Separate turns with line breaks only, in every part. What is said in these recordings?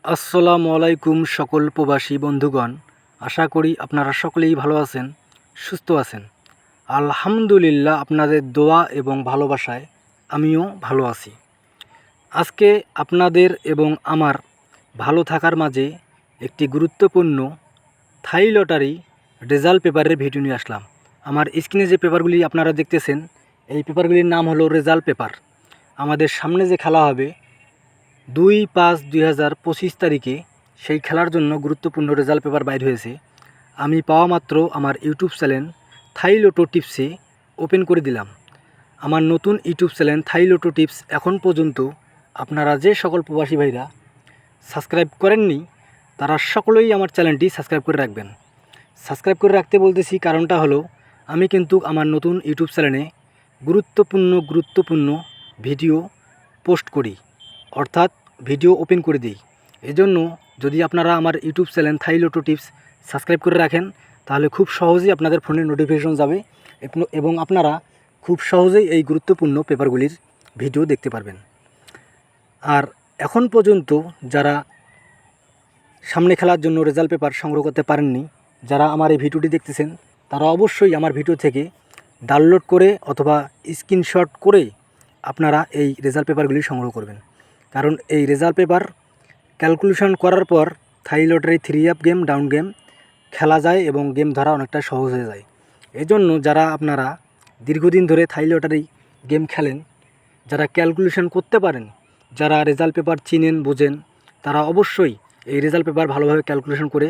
আসসালামু আলাইকুম সকল প্রবাসী বন্ধুগণ। আশা করি আপনারা সকলেই ভালো আছেন, সুস্থ আছেন। আলহামদুলিল্লাহ, আপনাদের দোয়া এবং ভালোবাসায় আমিও ভালো আছি। আজকে আপনাদের এবং আমার ভালো থাকার মাঝে একটি গুরুত্বপূর্ণ থাই লটারি রেজাল্ট পেপারের ভিডিও নিয়ে আসলাম। আমার স্ক্রিনে যে পেপারগুলি আপনারা দেখতেছেন, এই পেপারগুলির নাম হলো রেজাল্ট পেপার। আমাদের সামনে যে খেলা হবে 2/5/2025 তারিখে, সেই খেলার জন্য গুরুত্বপূর্ণ রেজাল্ট পেপার বাইর হয়েছে। আমি পাওয়া মাত্র আমার ইউটিউব চ্যানেল থাই লোটো টিপসে ওপেন করে দিলাম। আমার নতুন ইউটিউব চ্যানেল থাই লোটো টিপস এখন পর্যন্ত আপনারা যে সকল প্রবাসী ভাইরা সাবস্ক্রাইব করেননি, তারা সকলেই আমার চ্যানেলটি সাবস্ক্রাইব করে রাখবেন। সাবস্ক্রাইব করে রাখতে বলতেছি, কারণটা হলো আমি কিন্তু আমার নতুন ইউটিউব চ্যানেলে গুরুত্বপূর্ণ ভিডিও পোস্ট করি, অর্থাৎ ভিডিও ওপেন করে দিই। এজন্য যদি আপনারা আমার ইউটিউব চ্যানেল থাই লোটো টিপস সাবস্ক্রাইব করে রাখেন, তাহলে খুব সহজেই আপনাদের ফোনে নোটিফিকেশন যাবে এবং আপনারা খুব সহজেই এই গুরুত্বপূর্ণ পেপারগুলির ভিডিও দেখতে পারবেন। আর এখন পর্যন্ত যারা সামনে খেলার জন্য রেজাল্ট পেপার সংগ্রহ করতে পারেননি, যারা আমার এই ভিডিওটি দেখতেছেন, তারা অবশ্যই আমার ভিডিও থেকে ডাউনলোড করে অথবা স্ক্রিনশট করে আপনারা এই রেজাল্ট পেপারগুলি সংগ্রহ করবেন। কারণ এই রেজাল্ট পেপার ক্যালকুলেশন করার পর থাই lottery 3 up game, down game খেলা যায় এবং গেম ধরা অনেকটা সহজ হয়ে যায়। এজন্য যারা আপনারা দীর্ঘদিন ধরে থাই লটারি গেম খেলেন, যারা ক্যালকুলেশন করতে পারেন, যারা রেজাল্ট পেপার চিনেন বোঝেন, তারা অবশ্যই এই রেজাল্ট পেপার ভালোভাবে ক্যালকুলেশন করে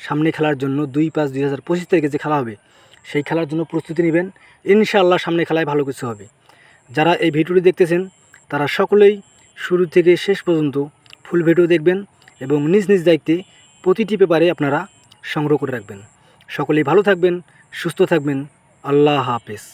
সামনে খেলার জন্য 2/5/2025 তারিখে যে খেলা হবে, সেই খেলার জন্য প্রস্তুতি নেবেন। ইনশাআল্লাহ সামনে খেলায় ভালো কিছু হবে। যারা এই ভিডিওটি দেখতেছেন, তারা সকলেই শুরু থেকে শেষ পর্যন্ত ফুল ভিডিও দেখবেন এবং নিজ নিজ দায়িত্বে প্রতিটি পেপারে আপনারা সংগ্রহ করে রাখবেন। সকলেই ভালো থাকবেন, সুস্থ থাকবেন। আল্লাহ হাফেজ।